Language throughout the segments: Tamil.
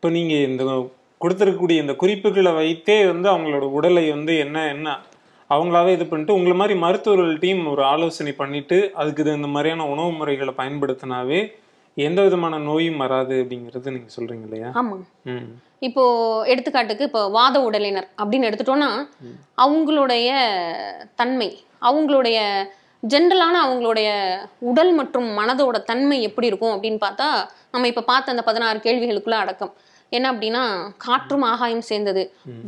இப்போ நீங்க இந்த கொடுத்துருக்கக்கூடிய இந்த குறிப்புகளை வைத்தே வந்து அவங்களோட உடலை வந்து என்ன என்ன அவங்களாவே இது பண்ணிட்டு உங்களை மாதிரி மருத்துவர்கள் டீம் ஒரு ஆலோசனை பண்ணிட்டு அதுக்கு இந்த மாதிரியான உணவு முறைகளை பயன்படுத்தினாவே எந்த விதமான நோயும் வராது அப்படிங்கிறது நீங்க சொல்றீங்க இல்லையா? ஆமா. இப்போ எடுத்துக்காட்டுக்கு இப்போ வாத உடலினர் அப்படின்னு எடுத்துட்டோம்னா அவங்களுடைய தன்மை, அவங்களுடைய ஜென்ரலான அவங்களுடைய உடல் மற்றும் மனதோட தன்மை எப்படி இருக்கும் அப்படின்னு பார்த்தா நம்ம இப்ப பார்த்த அந்த 16 கேள்விகளுக்குள்ள அடக்கம். என்ன அப்படின்னா காற்றும் ஆகாயம் சேர்ந்தது,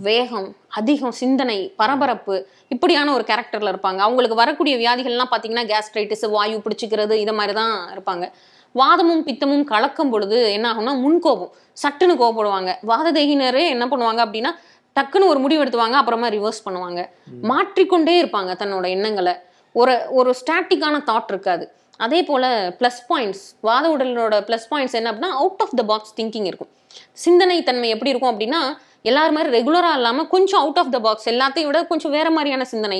வேகம் அதிகம், சிந்தனை, பரபரப்பு, இப்படியான ஒரு கேரக்டர்ல இருப்பாங்க. அவங்களுக்கு வரக்கூடிய வியாதிகள்லாம் பார்த்தீங்கன்னா கேஸ்ட்ரைட்டிஸ், வாயு பிடிச்சிக்கிறது, இதை மாதிரி தான் இருப்பாங்க. வாதமும் பித்தமும் கலக்கும் பொழுது என்ன ஆகும்னா முன்கோபம், சட்டுன்னு கோபப்படுவாங்க. வாததேகினரே என்ன பண்ணுவாங்க அப்படின்னா டக்குன்னு ஒரு முடிவு எடுத்துவாங்க, அப்புறமா ரிவர்ஸ் பண்ணுவாங்க. மாற்றிக்கொண்டே இருப்பாங்க தன்னோட எண்ணங்களை. ஒரு ஸ்டாட்டிக்கான தாட் இருக்காது. அதே போல பிளஸ் பாயிண்ட்ஸ், வாத உடலோட பிளஸ் பாயிண்ட்ஸ் என்ன அப்படின்னா out of the box thinking இருக்கும். சிந்தனை தன்மை எப்படி இருக்கும் அப்படின்னா எல்லாரும் மாதிரி ரெகுலரா இல்லாம கொஞ்சம் அவுட் ஆஃப் த பாக்ஸ், எல்லாத்தையும் விட கொஞ்சம் வேற மாதிரியான சிந்தனை,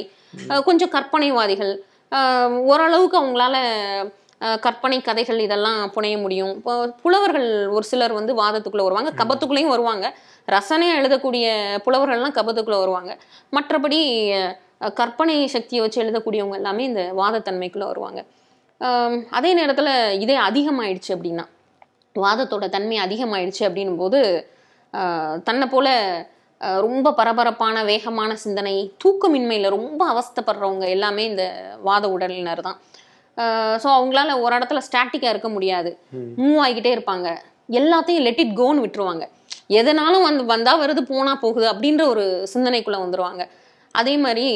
கொஞ்சம் கற்பனைவாதிகள். ஓரளவுக்கு அவங்களால கற்பனை கதைகள் இதெல்லாம் புனைய முடியும். இப்போ புலவர்கள் ஒரு சிலர் வந்து வாதத்துக்குள்ள வருவாங்க, கபத்துக்குள்ளேயும் வருவாங்க. ரசனையா எழுதக்கூடிய புலவர்கள்லாம் கபத்துக்குள்ள வருவாங்க. மற்றபடி கற்பனை சக்தியை வச்சு எழுதக்கூடியவங்க எல்லாமே இந்த வாதத்தன்மைக்குள்ள வருவாங்க. அதே நேரத்துல இதே அதிகமாயிடுச்சு அப்படின்னா, வாதத்தோட தன்மை அதிகமாயிடுச்சு அப்படின்னும் போது தன்னை போல ரொம்ப பரபரப்பான வேகமான சிந்தனை, தூக்கமின்மையில ரொம்ப அவஸ்தைப்படுறவங்க எல்லாமே இந்த வாத உடலினர் தான். ஸோ அவங்களால ஒரு இடத்துல ஸ்டாட்டிக்கா இருக்க முடியாது, மூவ் ஆகிக்கிட்டே இருப்பாங்க. எல்லாத்தையும் லெட் இட் கோன்னு விட்டுருவாங்க. எதனாலும் வந்தா வருது, போனா போகுது அப்படின்ற ஒரு சிந்தனைக்குள்ள வந்துருவாங்க. அதே மாதிரி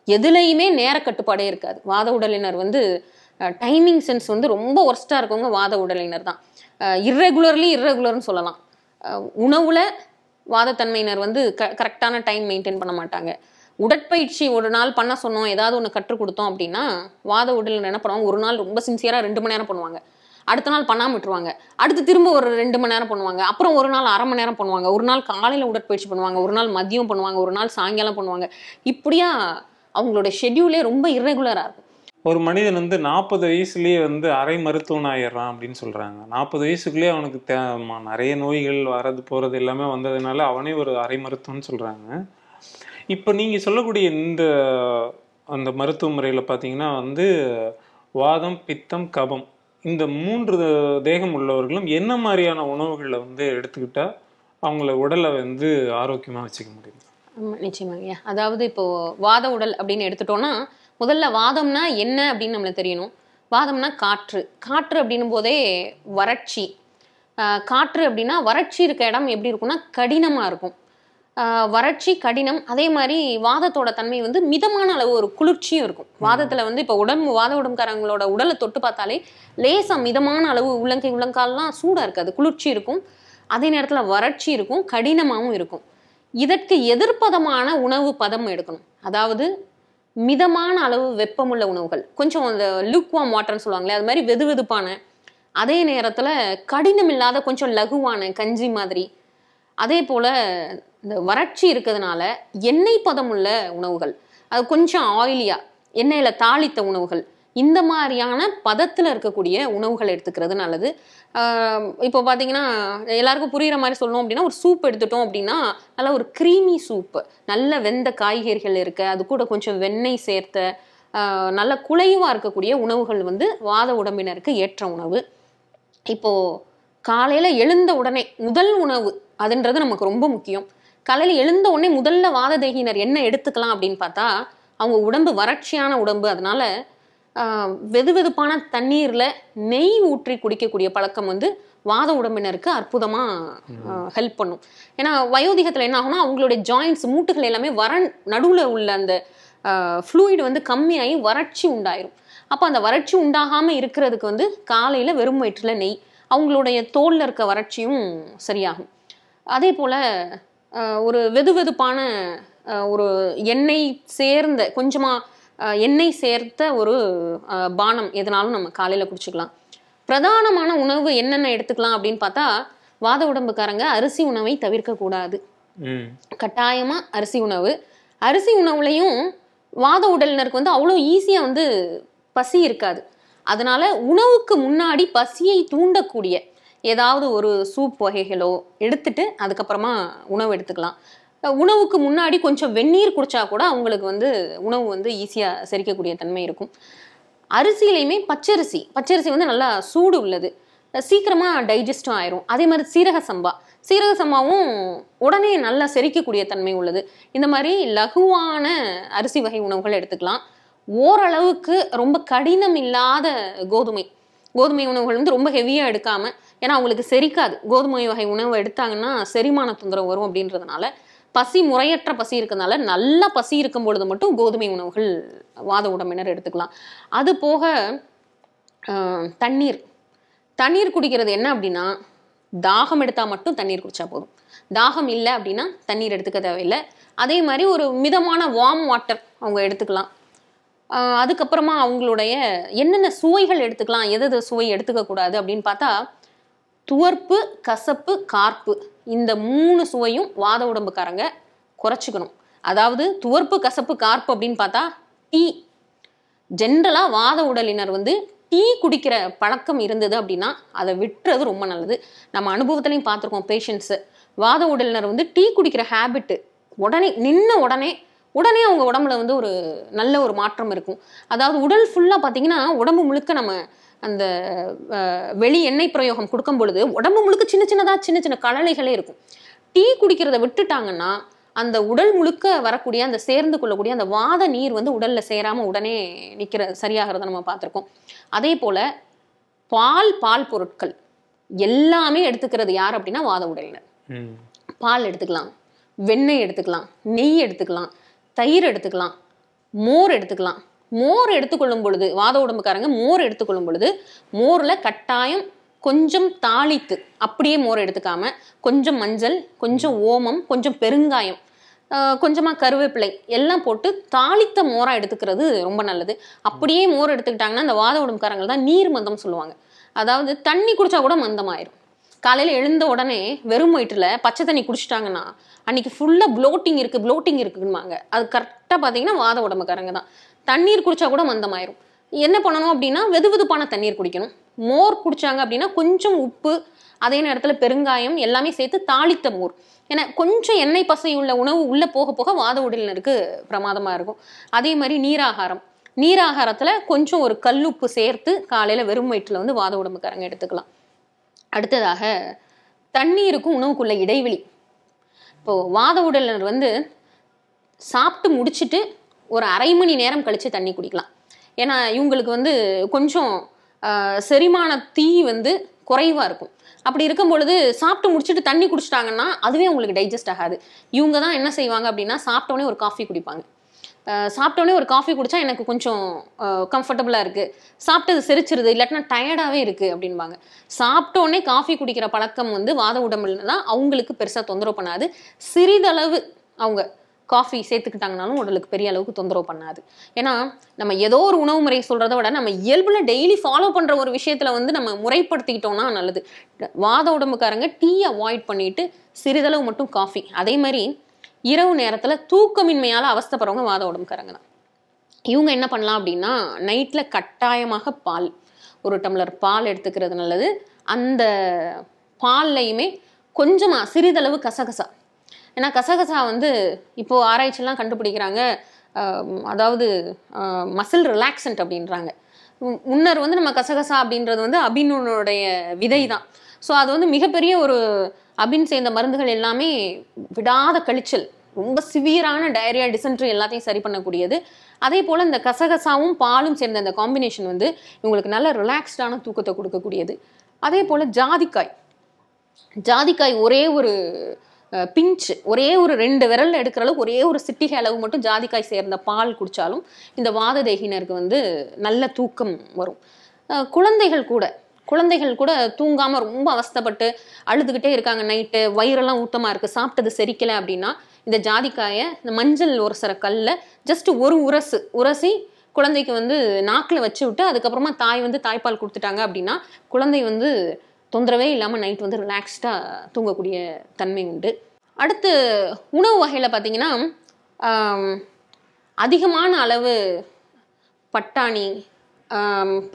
எதுலையுமே நேர கட்டுப்பாடே இருக்காது. வாத உடலினர் வந்து டைமிங் சென்ஸ் வந்து ரொம்ப ஒர்ஸ்டா இருக்கவங்க வாத உடலினர் தான். இர்ரெகுலர்னு சொல்லலாம். உணவுல வாதத்தன்மையினர் வந்து கரெக்டான டைம் மெயின்டைன் பண்ண மாட்டாங்க. உடற்பயிற்சி ஒரு நாள் பண்ண சொன்னோம், ஏதாவது ஒன்று கற்றுக் கொடுத்தோம் அப்படின்னா வாத உடலினர் என்ன பண்ணுவாங்க, ஒரு நாள் ரொம்ப சின்சியரா 2 மணி நேரம் பண்ணுவாங்க, அடுத்த நாள் பண்ணாம விட்டுருவாங்க, அடுத்து திரும்ப ஒரு 2 மணி நேரம் பண்ணுவாங்க, அப்புறம் ஒரு நாள் 1/2 மணி நேரம் பண்ணுவாங்க, ஒரு நாள் காலையில உடற்பயிற்சி பண்ணுவாங்க, ஒரு நாள் மதியம் பண்ணுவாங்க, ஒரு நாள் சாயங்காலம் பண்ணுவாங்க. இப்படியா அவங்களோட ஷெட்யூலே ரொம்ப இர்ரெகுலரா இருக்கும். ஒரு மனிதன் வந்து 40 வயசுலயே வந்து அரை மருத்துவன் ஆயிடுறான் அப்படின்னு சொல்றாங்க. 40 வயசுக்குள்ளேயே அவனுக்கு நிறைய நோய்கள் வரது போறது எல்லாமே வந்ததுனால அவனே ஒரு அரை மருத்துவன்னு சொல்றாங்க. இப்போ நீங்க சொல்லக்கூடிய இந்த அந்த மருத்துவ முறையில பார்த்தீங்கன்னா வந்து வாதம், பித்தம், கபம், இந்த 3 தேகம் உள்ளவர்களும் என்ன மாதிரியான உணவுகளை வந்து எடுத்துக்கிட்டா அவங்கள உடலை வந்து ஆரோக்கியமா வச்சுக்க முடியும்? நிச்சயமாங்க. அதாவது இப்போ வாத உடல் அப்படின்னு எடுத்துட்டோம்னா முதல்ல வாதம்னா என்ன அப்படின்னு நம்மளுக்கு தெரியணும். வாதம்னா காற்று. காற்று அப்படின்னும் போதே வறட்சி. காற்று அப்படின்னா வறட்சி இருக்க இடம் எப்படி இருக்கும்னா கடினமா இருக்கும். வறட்சி, கடினம். அதே மாதிரி வாதத்தோட தன்மை வந்து மிதமான அளவு ஒரு குளிர்ச்சியும் இருக்கும். வாதத்துல வந்து இப்போ வாத உடம்புக்காரங்களோட உடலை தொட்டு பார்த்தாலே லேசா மிதமான அளவு உள்ளங்கால்லாம் சூடா இருக்காது, குளிர்ச்சி இருக்கும். அதே நேரத்துல வறட்சி இருக்கும், கடினமாகவும் இருக்கும். இதற்கு எதிர்ப்பதமான உணவு பதம் எடுக்கணும். அதாவது மிதமான அளவு வெப்பமுள்ள உணவுகள், கொஞ்சம் அந்த லுக்வார்ம் வாட்டர்னு சொல்லுவாங்களே அது மாதிரி வெதுவெதுப்பான, அதே நேரத்துல கடினம் இல்லாத கொஞ்சம் லகுவான கஞ்சி மாதிரி. அதே போல இந்த வறட்சி இருக்கிறதுனால எண்ணெய் பதம் உள்ள உணவுகள், அது கொஞ்சம் ஆயிலியா எண்ணெயில தாளித்த உணவுகள், இந்த மாதிரியான பதத்துல இருக்கக்கூடிய உணவுகள் எடுத்துக்கிறது நல்லது. இப்போ பார்த்தீங்கன்னா எல்லாருக்கும் புரியுற மாதிரி சொல்லணும் அப்படின்னா ஒரு சூப் எடுத்துட்டோம் அப்படின்னா நல்லா ஒரு க்ரீமி சூப்பு, நல்ல வெந்த காய்கறிகள் இருக்க, அது கூட கொஞ்சம் வெண்ணெய் சேர்த்த நல்ல குழைவா இருக்கக்கூடிய உணவுகள் வந்து வாத உடம்பினருக்கு ஏற்ற உணவு. இப்போ காலையில எழுந்த உடனே முதல் உணவு அதுன்றது நமக்கு ரொம்ப முக்கியம். காலையில எழுந்த உடனே முதல்ல வாததேகினர் என்ன எடுத்துக்கலாம் அப்படின்னு பார்த்தா, அவங்க உடம்பு வறட்சியான உடம்பு, அதனால வெதுவெதுப்பான தண்ணீர்ல நெய் ஊற்றி குடிக்கக்கூடிய பழக்கம் வந்து வாத உடம்பினருக்கு அற்புதமா ஹெல்ப் பண்ணும். ஏன்னா வயோதிகத்துல என்ன ஆகும்னா அவங்களுடைய ஜாயின்ட்ஸ், மூட்டுகள் எல்லாமே நடுவுல உள்ள அந்த ஃப்ளூயிட் வந்து கம்மியாகி வறட்சி உண்டாயிரும். அப்போ அந்த வறட்சி உண்டாகாம இருக்கிறதுக்கு வந்து காலையில வெறும் வயிற்றுல நெய், அவங்களுடைய தோல்ல இருக்க வறட்சியும் சரியாகும். அதே போல ஒரு வெதுவெதுப்பான ஒரு எண்ணெய் சேர்ந்த கொஞ்சமா எண்ணெய் சேர்த்த ஒரு பானம் எதனாலும் நம்ம காலையில குடிச்சுக்கலாம். பிரதானமான உணவு என்னென்ன எடுத்துக்கலாம் அப்படின்னு பார்த்தா, வாத உடம்புக்காரங்க அரிசி உணவை தவிர்க்க கூடாது. கட்டாயமா அரிசி உணவு. அரிசி உணவுலையும் வாத உடலினருக்கு வந்து அவ்வளோ ஈஸியா வந்து பசி இருக்காது. அதனால உணவுக்கு முன்னாடி பசியை தூண்டக்கூடிய ஏதாவது ஒரு சூப் வகைகளோ எடுத்துட்டு அதுக்கப்புறமா உணவு எடுத்துக்கலாம். உணவுக்கு முன்னாடி கொஞ்சம் வெந்நீர் குடிச்சா கூட அவங்களுக்கு வந்து உணவு வந்து ஈஸியாக செரிக்கக்கூடிய தன்மை இருக்கும். அரிசியிலையுமே பச்சரிசி வந்து நல்லா சூடு உள்ளது, சீக்கிரமாக டைஜஸ்டும் ஆயிரும். அதே மாதிரி சீரக சம்பாவும் உடனே நல்லா செரிக்கக்கூடிய தன்மை உள்ளது. இந்த மாதிரி லகுவான அரிசி வகை உணவுகள் எடுத்துக்கலாம். ஓரளவுக்கு ரொம்ப கடினம் இல்லாத கோதுமை உணவுகள் வந்து ரொம்ப ஹெவியாக எடுக்காம, ஏன்னா அவங்களுக்கு செரிக்காது. கோதுமை வகை உணவு எடுத்தாங்கன்னா செரிமான தொந்தரவு வரும் அப்படின்றதுனால, முறையற்ற பசி இருக்கிறதுனால நல்ல பசி இருக்கும் பொழுது மட்டும் கோதுமை உணவுகள் வாத உடம்பினர் எடுத்துக்கலாம். அது போக தண்ணீர் குடிக்கிறது என்ன அப்படின்னா, தாகம் எடுத்தா மட்டும் தண்ணீர் குடிச்சா போதும். தாகம் இல்லை அப்படின்னா தண்ணீர் எடுத்துக்க தேவையில்லை. அதே மாதிரி ஒரு மிதமான வார்ம் வாட்டர் அவங்க எடுத்துக்கலாம். அதுக்கப்புறமா அவங்களுடைய என்னென்ன சுவைகள் எடுத்துக்கலாம், எது சுவை எடுத்துக்க கூடாது அப்படின்னு பார்த்தா, துவர்ப்பு, கசப்பு, கார்ப்பு, இந்த 3 சுவையும் வாத உடம்புக்காரங்க குறைச்சிக்கணும். அதாவது துவர்ப்பு, கசப்பு, கார்ப்பு அப்படின்னு பார்த்தா, டீ. ஜென்ரலா வாத உடலினர் வந்து டீ குடிக்கிற பழக்கம் இருந்தது அப்படின்னா அதை விட்டுறது ரொம்ப நல்லது. நம்ம அனுபவத்திலையும் பார்த்துருக்கோம். பேஷண்ட்ஸு வாத உடலினர் வந்து டீ குடிக்கிற ஹேபிட்டு உடனே அவங்க உடம்புல வந்து ஒரு நல்ல ஒரு மாற்றம் இருக்கும். அதாவது உடல் ஃபுல்லாக பார்த்தீங்கன்னா உடம்பு முழுக்க நம்ம அந்த வெளி எண்ணெய் பிரயோகம் கொடுக்கும் பொழுது உடம்பு முழுக்க சின்ன சின்ன கலலைகளே இருக்கும். டீ குடிக்கிறத விட்டுட்டாங்கன்னா அந்த உடல் முழுக்க வரக்கூடிய அந்த சேர்ந்து கொள்ளக்கூடிய அந்த வாத நீர் வந்து உடல்ல சேராம உடனே சரியாகிறத நம்ம பார்த்துருக்கோம். அதே போல பால் பொருட்கள் எல்லாமே எடுத்துக்கிறது யார் அப்படின்னா வாத உடலினர். பால் எடுத்துக்கலாம், வெண்ணெய் எடுத்துக்கலாம், நெய் எடுத்துக்கலாம், தயிர் எடுத்துக்கலாம், மோர் எடுத்துக்கலாம். மோர் எடுத்துக்கொள்ளும் பொழுது வாத உடம்புக்காரங்க மோர் எடுத்துக்கொள்ளும் பொழுது மோர்ல கட்டாயம் கொஞ்சம் தாளித்து, அப்படியே மோர் எடுத்துக்காம கொஞ்சம் மஞ்சள், கொஞ்சம் ஓமம், கொஞ்சம் பெருங்காயம், கொஞ்சமா கருவேப்பிலை எல்லாம் போட்டு தாளித்த மோரா எடுத்துக்கிறது ரொம்ப நல்லது. அப்படியே மோர் எடுத்துக்கிட்டாங்கன்னா அந்த வாத உடம்புக்காரங்க தான் நீர் மந்தம் சொல்லுவாங்க. அதாவது தண்ணி குடிச்சா கூட மந்தமாயிரும். காலையில எழுந்த உடனே வெறும் வயிற்றுல பச்சை தண்ணி குடிச்சிட்டாங்கன்னா அன்னைக்கு ஃபுல்லா ப்ளோட்டிங் இருக்குன்னுவாங்க. அது கரெக்டா பாத்தீங்கன்னா வாத உடம்புக்காரங்க தான். தண்ணீர் குடிச்சா கூட மந்தமாயிரும். என்ன பண்ணணும் அப்படின்னா வெதுவெதுப்பான தண்ணீர் குடிக்கணும். மோர் குடிச்சாங்க அப்படின்னா கொஞ்சம் உப்பு, அதே நேரத்துல பெருங்காயம் எல்லாமே சேர்த்து தாளித்த மோர். ஏன்னா கொஞ்சம் எண்ணெய் பசை உள்ள உணவு உள்ள போக போக வாத உடலினருக்கு பிரமாதமா இருக்கும். அதே மாதிரி நீராகாரத்துல கொஞ்சம் ஒரு கல்லுப்பு சேர்த்து காலையில வெறும் வயிற்றுல வந்து வாத உடம்புக்காரங்க எடுத்துக்கலாம். அடுத்ததாக தண்ணீருக்கும் உணவுக்குள்ள இடைவெளி. இப்போ வாத உடலினர் வந்து சாப்பிட்டு முடிச்சுட்டு ஒரு அரை மணி நேரம் கழிச்சு தண்ணி குடிக்கலாம். ஏன்னா இவங்களுக்கு வந்து கொஞ்சம் செரிமான தீ வந்து குறைவா இருக்கும். அப்படி இருக்கும் பொழுது சாப்பிட்டு முடிச்சுட்டு தண்ணி குடிச்சிட்டாங்கன்னா அதுவே உங்களுக்கு டைஜஸ்ட் ஆகாது. இவங்க தான் என்ன செய்வாங்க அப்படின்னா சாப்பிட்டோடனே ஒரு காஃபி குடிப்பாங்க. சாப்பிட்டோடனே ஒரு காஃபி குடிச்சா எனக்கு கொஞ்சம் கம்ஃபர்டபுளாக இருக்குது, சாப்பிட்டது செரிச்சிருது, இல்லாட்டினா டயர்டாகவே இருக்குது அப்படின்பாங்க. சாப்பிட்டோடனே காஃபி குடிக்கிற பழக்கம் வந்து வாத உடம்புல தான் அவங்களுக்கு பெருசாக தொந்தரவு பண்ணாது. சிறிதளவு அவங்க காஃபி சேர்த்துக்கிட்டாங்கனாலும் உடலுக்கு பெரிய அளவுக்கு தொந்தரவு பண்ணாது. ஏன்னா நம்ம ஏதோ ஒரு உணவு முறை சொல்றதை விட நம்ம இயல்புல டெய்லி ஃபாலோ பண்ற ஒரு விஷயத்துல வந்து நம்ம முறைப்படுத்திக்கிட்டோம்னா நல்லது. வாத உடம்புக்காரங்க டீ அவாய்ட் பண்ணிட்டு சிறிதளவு மட்டும் காஃபி. அதே மாதிரி இரவு நேரத்துல தூக்கமின்மையால அவஸ்தைப்படுறவங்க வாத உடம்புக்காரங்க தான். இவங்க என்ன பண்ணலாம் அப்படின்னா நைட்ல கட்டாயமாக ஒரு டம்ளர் பால் எடுத்துக்கிறது நல்லது. அந்த பால்லையுமே கொஞ்சமா சிறிதளவு கசகசா. ஏன்னா கசகசா வந்து இப்போ ஆராய்ச்சியெல்லாம் கண்டுபிடிக்கிறாங்க, அதாவது மசில் ரிலாக்ஸன்ட் அப்படின்றாங்க. முன்னர் வந்து நம்ம கசகசா அப்படின்றது வந்து அபினுடைய விதை தான். ஸோ அது வந்து மிகப்பெரிய ஒரு அபின் சேர்ந்த மருந்துகள் எல்லாமே விடாத கழிச்சல், ரொம்ப சிவியரான டயரியா, டிசென்ட்ரி எல்லாத்தையும் சரி பண்ணக்கூடியது. அதே போல் இந்த கசகசாவும் பாலும் சேர்ந்த இந்த காம்பினேஷன் வந்து இவங்களுக்கு நல்ல ரிலாக்ஸ்டான தூக்கத்தை கொடுக்கக்கூடியது. அதே போல் ஜாதிக்காய் ஒரே ஒரு பிஞ்சு, ஒரே ஒரு 2 விரல் எடுக்கிற அளவுக்கு ஒரே ஒரு சிட்டிகை அளவு மட்டும் ஜாதிக்காய் சேர்ந்த பால் குடித்தாலும் இந்த வாத தேகினருக்கு வந்து நல்ல தூக்கம் வரும். குழந்தைகள் கூட தூங்காமல் ரொம்ப அவஸ்தைப்பட்டு அழுதுகிட்டே இருக்காங்க, நைட்டு வயிறெல்லாம் ஊட்டமாக இருக்குது, சாப்பிட்டது செரிக்கலை அப்படின்னா இந்த ஜாதிக்காயை இந்த மஞ்சள் உரசுற கல்ல ஜஸ்ட் ஒரு உரசி குழந்தைக்கு வந்து நாக்கில் வச்சு விட்டு அதுக்கப்புறமா தாய் வந்து தாய்ப்பால் கொடுத்துட்டாங்க அப்படின்னா குழந்தை வந்து தொந்தரவே இல்லாமல் நைட் வந்து ரிலாக்ஸ்டாக தூங்கக்கூடிய தன்மை உண்டு. அடுத்து உணவு வகையில் பார்த்தீங்கன்னா அதிகமான அளவு பட்டாணி,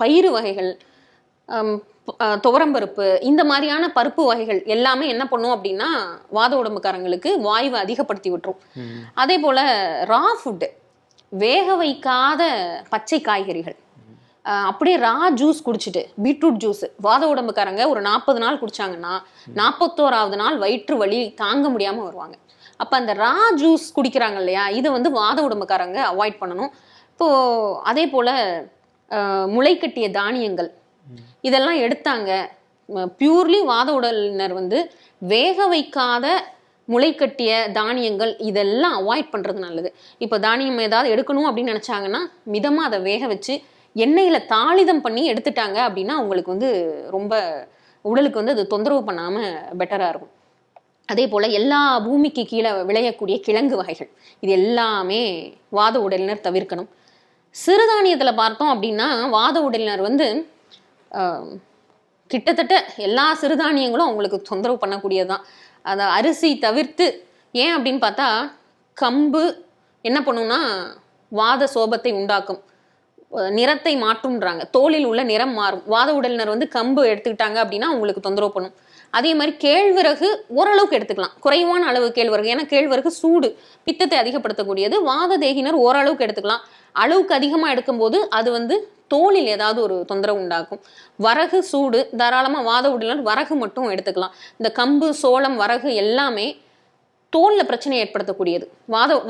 பயிறு வகைகள், துவரம்பருப்பு, இந்த மாதிரியான பருப்பு வகைகள் எல்லாமே என்ன பண்ணும் அப்படின்னா வாத உடம்புக்காரங்களுக்கு வாயுவை அதிகப்படுத்தி விட்டுரும். அதே போல ரா ஃபுட்டு, வேக வைக்காத பச்சை காய்கறிகள், அப்படியே ரா ஜூஸ் குடிச்சிட்டு, பீட்ரூட் ஜூஸ் வாத உடம்புக்காரங்க ஒரு 40 நாள் குடிச்சாங்கன்னா 41வது நாள் வயிற்று வலி தாங்க முடியாம வருவாங்க. அப்ப அந்த ரா ஜூஸ் குடிக்கிறாங்க இல்லையா, இதை வந்து வாத உடம்புக்காரங்க அவாய்ட் பண்ணணும். இப்போ அதே போல முளைக்கட்டிய தானியங்கள் இதெல்லாம் எடுத்தாங்க, பியூர்லி வாத உடலினர் வந்து வேக வைக்காத முளைக்கட்டிய தானியங்கள் இதெல்லாம் அவாய்ட் பண்றது நல்லது. இப்போ தானியம் ஏதாவது எடுக்கணும் அப்படின்னு நினைச்சாங்கன்னா மிதமா அதை வேக வச்சு எண்ணெயில தாளிதம் பண்ணி எடுத்துட்டாங்க அப்படின்னா அவங்களுக்கு வந்து ரொம்ப உடலுக்கு வந்து அது தொந்தரவு பண்ணாம பெட்டரா இருக்கும். அதே போல எல்லா பூமிக்கு கீழே விளையக்கூடிய கிழங்கு வகைகள் இது எல்லாமே வாத உடலினர் தவிர்க்கணும். சிறுதானியத்துல பார்த்தோம் அப்படின்னா வாத உடலினர் வந்து கிட்டத்தட்ட எல்லா சிறுதானியங்களும் அவங்களுக்கு தொந்தரவு பண்ணக்கூடியதுதான். அதை அரிசி தவிர்த்து, ஏன் அப்படின்னு பார்த்தா கம்பு என்ன பண்ணும்னா வாத சோபத்தை உண்டாக்கும், நிறத்தை மாற்றும்ன்றாங்க, தோலில் உள்ள நிறம் மாறும். வாத உடலினர் வந்து கம்பு எடுத்துக்கிட்டாங்க அப்படின்னா அவங்களுக்கு தொந்தரவு பண்ணும். அதே மாதிரி கேழ்வரகு ஓரளவுக்கு எடுத்துக்கலாம், குறைவான அளவு கேழ்வரகு, ஏன்னா கேழ்வரகு சூடு, பித்தத்தை அதிகப்படுத்தக்கூடியது. வாத தேகினர் ஓரளவுக்கு எடுத்துக்கலாம். அளவுக்கு அதிகமாக எடுக்கும்போது அது வந்து தோலில் ஏதாவது ஒரு தொந்தரவு உண்டாக்கும். வரகு சூடு, தாராளமாக வாத உடலினர் வரகு மட்டும் எடுத்துக்கலாம். இந்த கம்பு, சோளம், வரகு எல்லாமே தோல்ல பிரச்சனை ஏற்படுத்தக்கூடியது,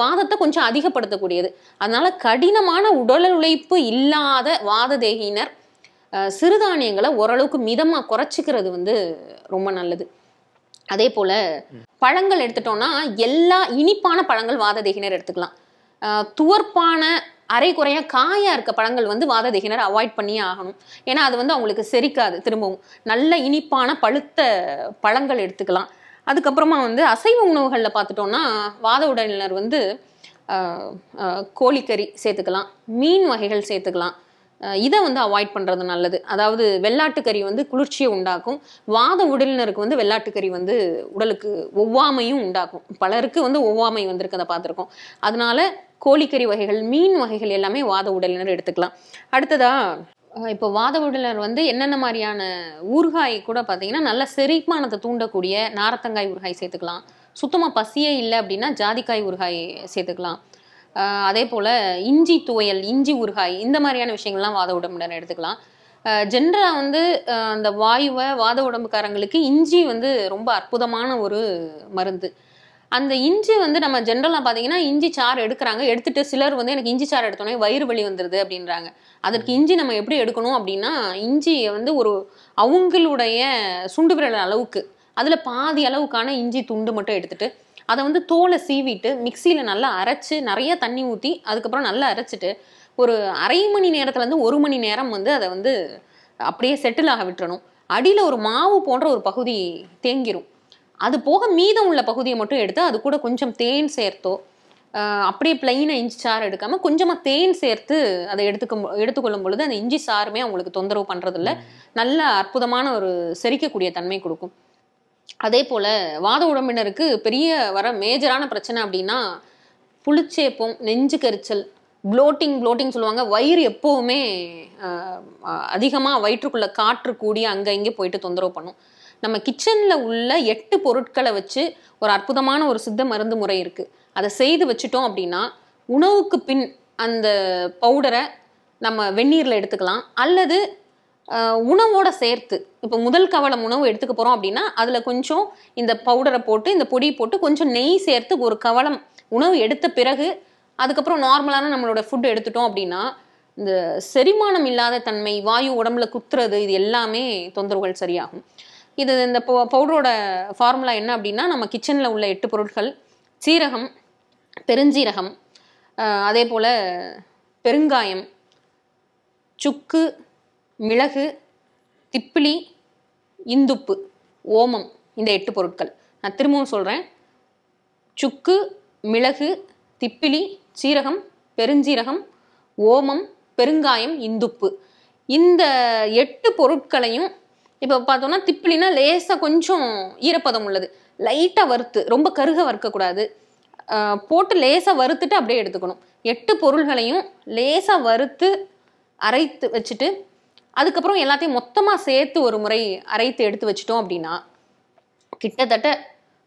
வாதத்தை கொஞ்சம் அதிகப்படுத்தக்கூடியது. அதனால கடினமான உடல் உழைப்பு இல்லாத வாத தேகியினர் சிறுதானியங்களை ஓரளவுக்கு மிதமா குறைச்சிக்கிறது வந்து ரொம்ப நல்லது. அதே போல பழங்கள் எடுத்துட்டோம்னா எல்லா இனிப்பான பழங்கள் வாத தேகினர் எடுத்துக்கலாம். துவர்ப்பான அரை குறையா காயா இருக்க பழங்கள் வந்து வாத தேகினர் அவாய்ட் பண்ணியே ஆகணும். ஏன்னா அது வந்து அவங்களுக்கு செரிக்காது. திரும்பவும் நல்ல இனிப்பான பழுத்த பழங்கள் எடுத்துக்கலாம். அதுக்கப்புறமா வந்து அசைவ உணவுகளில் பார்த்துட்டோம்னா வாத உடலினர் வந்து கோழிக்கறி சேர்த்துக்கலாம், மீன் வகைகள் சேர்த்துக்கலாம். இதை வந்து அவாய்ட் பண்ணுறது நல்லது. அதாவது வெள்ளாட்டுக்கறி வந்து குளிர்ச்சியை உண்டாக்கும், வாத உடலினருக்கு வந்து வெள்ளாட்டுக்கறி வந்து உடலுக்கு ஒவ்வாமையும் உண்டாக்கும். பலருக்கு வந்து ஒவ்வாமை வந்திருக்கதை பார்த்துருக்கோம். அதனால கோழிக்கறி வகைகள், மீன் வகைகள் எல்லாமே வாத உடலினர் எடுத்துக்கலாம். அடுத்ததா இப்போ வாத உடலினர் வந்து என்னென்ன மாதிரியான ஊறுகாய் கூட பார்த்தீங்கன்னா நல்ல செரிமானத்தை தூண்டக்கூடிய நாரத்தங்காய் ஊறுகாய் சேர்த்துக்கலாம். சுத்தமாக பசியே இல்லை அப்படின்னா ஜாதிக்காய் ஊறுகாய் சேர்த்துக்கலாம். அதே போல் இஞ்சி துவையல், இஞ்சி ஊறுகாய், இந்த மாதிரியான விஷயங்கள்லாம் வாத உடம்புனர் எடுத்துக்கலாம். ஜென்ரலாக வந்து அந்த வாயுவை வாத உடம்புக்காரங்களுக்கு இஞ்சி வந்து ரொம்ப அற்புதமான ஒரு மருந்து. அந்த இஞ்சி வந்து நம்ம ஜென்ரலாக பார்த்தீங்கன்னா இஞ்சி சாறு எடுக்கிறாங்க, எடுத்துட்டு சிலர் வந்து எனக்கு இஞ்சி சாறு எடுத்தோன்னே வயிறு வலி வந்துடுது அப்படின்றாங்க. அதற்கு இஞ்சி நம்ம எப்படி எடுக்கணும் அப்படின்னா, இஞ்சியை வந்து ஒரு அவங்களுடைய சுண்டு விரல் அளவுக்கு, அதில் பாதி அளவுக்கான இஞ்சி துண்டு மட்டும் எடுத்துட்டு அதை வந்து தோலை சீவிட்டு மிக்சியில் நல்லா அரைச்சி நிறைய தண்ணி ஊற்றி அதுக்கப்புறம் நல்லா அரைச்சிட்டு ஒரு அரை மணி நேரத்துலேருந்து 1 மணி நேரம் வந்து அதை வந்து அப்படியே செட்டில் ஆக விட்டுறணும். அடியில் ஒரு மாவு போன்ற ஒரு பகுதி தேங்கிரும். அது போக மீதம் உள்ள பகுதியை மட்டும் எடுத்து அது கூட கொஞ்சம் தேன் சேர்த்தோ, அப்படியே பிளைனாக இஞ்சி சாறு எடுக்காமல் கொஞ்சமாக தேன் சேர்த்து அதை எடுத்துக்கொள்ளும் பொழுது அந்த இஞ்சி சாருமே அவங்களுக்கு தொந்தரவு பண்ணுறதில்ல, நல்ல அற்புதமான ஒரு செரிக்கக்கூடிய தன்மை கொடுக்கும். அதே போல் வாத உடம்பினருக்கு பெரிய வர மேஜரான பிரச்சனை அப்படின்னா புளிச்சேப்பம், நெஞ்சு கரிச்சல், ப்ளோட்டிங் சொல்லுவாங்க. வயிறு எப்போவுமே அதிகமாக வயிற்றுக்குள்ளே காற்று கூடி அங்கே இங்கே போயிட்டு தொந்தரவு பண்ணும். நம்ம கிச்சனில் உள்ள 8 பொருட்களை வச்சு ஒரு அற்புதமான ஒரு சித்த மருந்து முறை இருக்குது. அதை செய்து வச்சுட்டோம் அப்படின்னா உணவுக்கு பின் அந்த பவுடரை நம்ம வெந்நீரில் எடுத்துக்கலாம், அல்லது உணவோட சேர்த்து, இப்போ முதல் கவளம் உணவு எடுத்துக்க போகிறோம் அப்படின்னா அதில் கொஞ்சம் இந்த பவுடரை போட்டு, இந்த பொடி போட்டு கொஞ்சம் நெய் சேர்த்து ஒரு கவளம் உணவு எடுத்த பிறகு அதுக்கப்புறம் நார்மலான நம்மளோட ஃபுட்டு எடுத்துட்டோம் அப்படின்னா இந்த செரிமானம் இல்லாத தன்மை, வாயு உடம்புல குத்துறது, இது எல்லாமே தொந்தரவுகள் சரியாகும். இது இந்த பவுடரோட ஃபார்முலா என்ன அப்படின்னா, நம்ம கிச்சனில் உள்ள 8 பொருட்கள்: சீரகம், பெருஞ்சீரகம், அதே போல் பெருங்காயம், சுக்கு, மிளகு, திப்பிலி, இந்துப்பு, ஓமம், இந்த 8 பொருட்கள். நான் திரும்பவும் சொல்கிறேன்: சுக்கு, மிளகு, திப்பிலி, சீரகம், பெருஞ்சீரகம், ஓமம், பெருங்காயம், இந்துப்பு. இந்த 8 பொருட்களையும் இப்போ பார்த்தோம்னா திப்பிலினா லேசாக கொஞ்சம் ஈரப்பதம் உள்ளது, லைட்டாக வறுத்து, ரொம்ப கருக வறுக்கக்கூடாது, போட்டு லேசாக வறுத்துட்டு அப்படியே எடுத்துக்கணும். 8 பொருள்களையும் லேசாக வறுத்து அரைத்து வச்சுட்டு அதுக்கப்புறம் எல்லாத்தையும் மொத்தமாக சேர்த்து ஒரு முறை அரைத்து எடுத்து வச்சிட்டோம் அப்படின்னா கிட்டத்தட்ட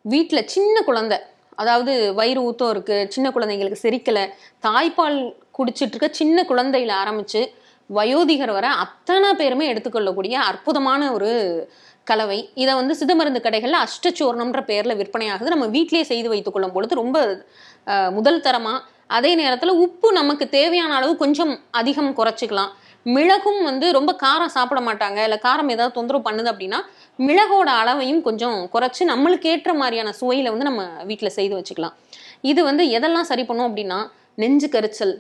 வீட்டில் சின்ன குழந்தை, அதாவது வயிறு ஊத்தம் இருக்குது, சின்ன குழந்தைங்களுக்கு செரிக்கலை, தாய்ப்பால் குடிச்சிட்டு இருக்க சின்ன குழந்தையில ஆரம்பித்து வயோதிகர் வர அத்தனை பேருமே எடுத்துக்கொள்ளக்கூடிய அற்புதமான ஒரு கலவை. இதை வந்து சிதமருந்து கடைகளில் அஷ்டச்சூர்ணம்ன்ற பேரில் விற்பனையாகுது. நம்ம வீட்டிலேயே செய்து வைத்துக்கொள்ளும் பொழுது ரொம்ப முதல் தரமாக, அதே நேரத்தில் உப்பு நமக்கு தேவையான அளவு கொஞ்சம் அதிகம் குறைச்சிக்கலாம். மிளகும் வந்து ரொம்ப காரம் சாப்பிட மாட்டாங்க, இல்லை காரம் ஏதாவது தொந்தரவு பண்ணுது அப்படின்னா மிளகோட அளவையும் கொஞ்சம் குறைச்சி நம்மளுக்கு ஏற்ற மாதிரியான சுவையில் வந்து நம்ம வீட்டில் செய்து வச்சுக்கலாம். இது வந்து எதெல்லாம் சரி பண்ணும் அப்படின்னா நெஞ்சு கரிச்சல்,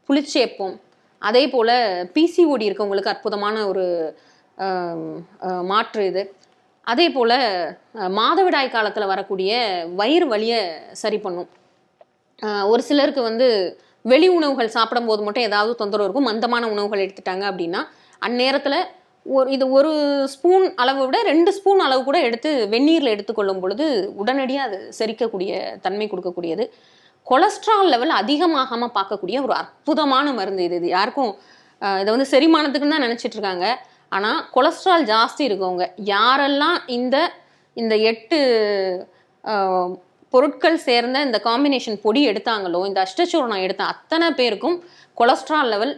புளிச்சேப்பம், அதே போல் பிசிஓடி இருக்கவங்களுக்கு அற்புதமான ஒரு மாற்று இது. அதே போல் மாதவிடாய் காலத்தில் வரக்கூடிய வயிறு வலியை சரி பண்ணும். ஒரு சிலருக்கு வந்து வெளி உணவுகள் சாப்பிடும்போது மட்டும் ஏதாவது தொந்தரவு இருக்கும், மந்தமான உணவுகள் எடுத்துட்டாங்க அப்படின்னா அந்நேரத்தில் இது ஒரு ஸ்பூன் அளவை விட 2 ஸ்பூன் அளவு கூட எடுத்து வெந்நீரில் எடுத்துக்கொள்ளும் பொழுது உடனடியாக அது செரிக்கக்கூடிய தன்மை கொடுக்கக்கூடியது. கொலஸ்ட்ரால் லெவல் அதிகமாகாமல் பார்க்கக்கூடிய ஒரு அற்புதமான மருந்து இது. யாருக்கும் இதை வந்து செரிமானத்துக்குன்னு தான் நினச்சிட்டு இருக்காங்க. ஆனால் கொலஸ்ட்ரால் ஜாஸ்தி இருக்கவங்க யாரெல்லாம் இந்த 8 பொருட்கள் சேர்ந்த இந்த காம்பினேஷன் பொடி எடுத்தாங்களோ, இந்த அஷ்டச்சூர்ணம் எடுத்த அத்தனை பேருக்கும் கொலஸ்ட்ரால் லெவல்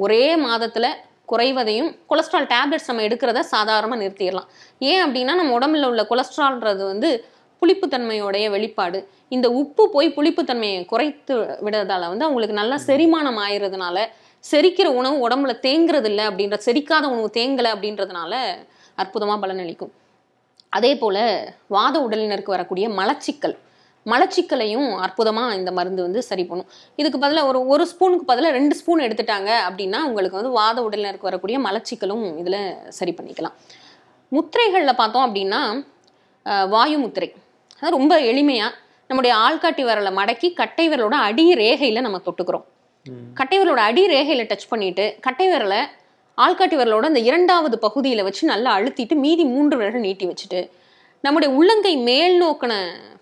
ஒரே மாதத்தில் குறைவதையும், கொலஸ்ட்ரால் டேப்லெட்ஸ் நம்ம எடுக்கிறத சாதாரணமாக நிறுத்திடலாம். ஏன் அப்படின்னா நம்ம உடம்புல உள்ள கொலஸ்ட்ரால்ன்றது வந்து புளிப்புத்தன்மையோடைய வெளிப்பாடு. இந்த உப்பு போய் புளிப்புத்தன்மையை குறைத்து விடுறதால வந்து அவங்களுக்கு நல்லா செரிமானம் ஆயிடுறதுனால, செரிக்கிற உணவு உடம்புல தேங்குறது இல்லை அப்படின்ற, செரிக்காத உணவு தேங்கலை அப்படின்றதுனால அற்புதமாக பலனளிக்கும். அதே போல் வாத உடலினருக்கு வரக்கூடிய மலச்சிக்கலையும் அற்புதமாக இந்த மருந்து வந்து சரி பண்ணும். இதுக்கு பதிலாக ஒரு ஸ்பூனுக்கு பதிலாக 2 ஸ்பூன் எடுத்துட்டாங்க அப்படின்னா உங்களுக்கு வந்து வாத உடலினருக்கு வரக்கூடிய மலச்சிக்கலும் இதில் சரி பண்ணிக்கலாம். முத்திரைகளில் பார்த்தோம் அப்படின்னா வாயு முத்திரை, அது ரொம்ப எளிமையாக நம்முடைய ஆள்காட்டி விரலை மடக்கி கட்டை விரலோட அடி ரேகையில் நம்ம தொட்டுக்கிறோம். கட்டை விரலோட அடி ரேகையில் டச் பண்ணிட்டு கட்டை விரலை ஆள்காட்டி விரலோட அந்த 2வது பகுதியில் வச்சு நல்லா அழுத்திட்டு மீதி 3 விரல்கள் நீட்டி வச்சுட்டு நம்முடைய உள்ளங்கை மேல் நோக்கின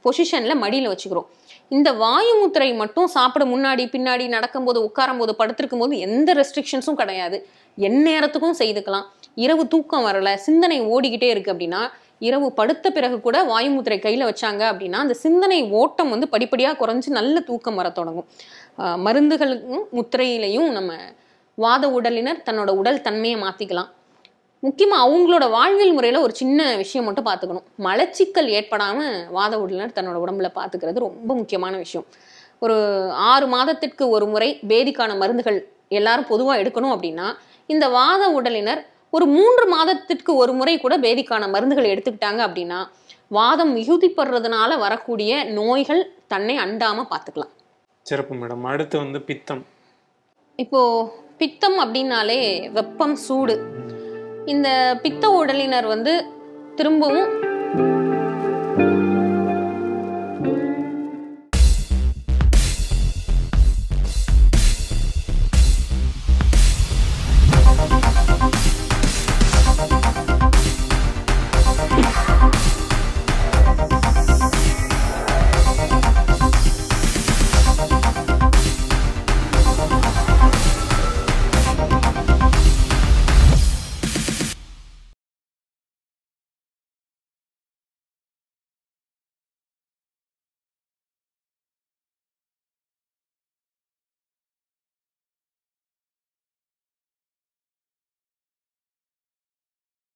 பொசிஷனில் மடியில் வச்சுக்கிறோம். இந்த வாயு முத்திரை மட்டும் சாப்பிட முன்னாடி பின்னாடி நடக்கும்போது உட்காரும் போது படுத்திருக்கும் போது எந்த ரெஸ்ட்ரிக்ஷன்ஸும் கிடையாது, எந்நேரத்துக்கும் செய்துக்கலாம். இரவு தூக்கம் வரலை, சிந்தனை ஓடிக்கிட்டே இருக்குது அப்படின்னா இரவு படுத்த பிறகு கூட வாயு முத்திரை கையில் வச்சாங்க அப்படின்னா அந்த சிந்தனை ஓட்டம் வந்து படிப்படியாக குறைஞ்சி நல்ல தூக்கம் வர தொடங்கும். மருந்துகளுக்கும் முத்திரையிலையும் நம்ம வாத உடலினர் தன்னோட உடல் தன்மையை மாற்றிக்கலாம். முக்கியமாக அவங்களோட வாழ்வியல் முறையில் ஒரு சின்ன விஷயம் மட்டும் பார்த்துக்கணும், மலச்சிக்கல் ஏற்படாமல் வாத உடலினர் தன்னோட உடம்புல பார்த்துக்கிறது ரொம்ப முக்கியமான விஷயம். ஒரு 6 மாதத்திற்கு ஒரு முறை பேதிக்கான மருந்துகள் எல்லாரும் பொதுவாக எடுக்கணும் அப்படின்னா இந்த வாத உடலினர் ஒரு 3 மாதத்திற்கு ஒரு முறை கூட பேதிக்கான மருந்துகள் எடுத்துக்கிட்டாங்க அப்படின்னா வாதம் மிகுதிப்படுறதுனால வரக்கூடிய நோய்கள் தன்னை அண்டாமல் பார்த்துக்கலாம். சிறப்பு மேடம். அடுத்து வந்து பித்தம். இப்போ பித்தம் அப்படின்னாலே வெப்பம், சூடு. இந்த பித்த உடலினர் வந்து திரும்பவும்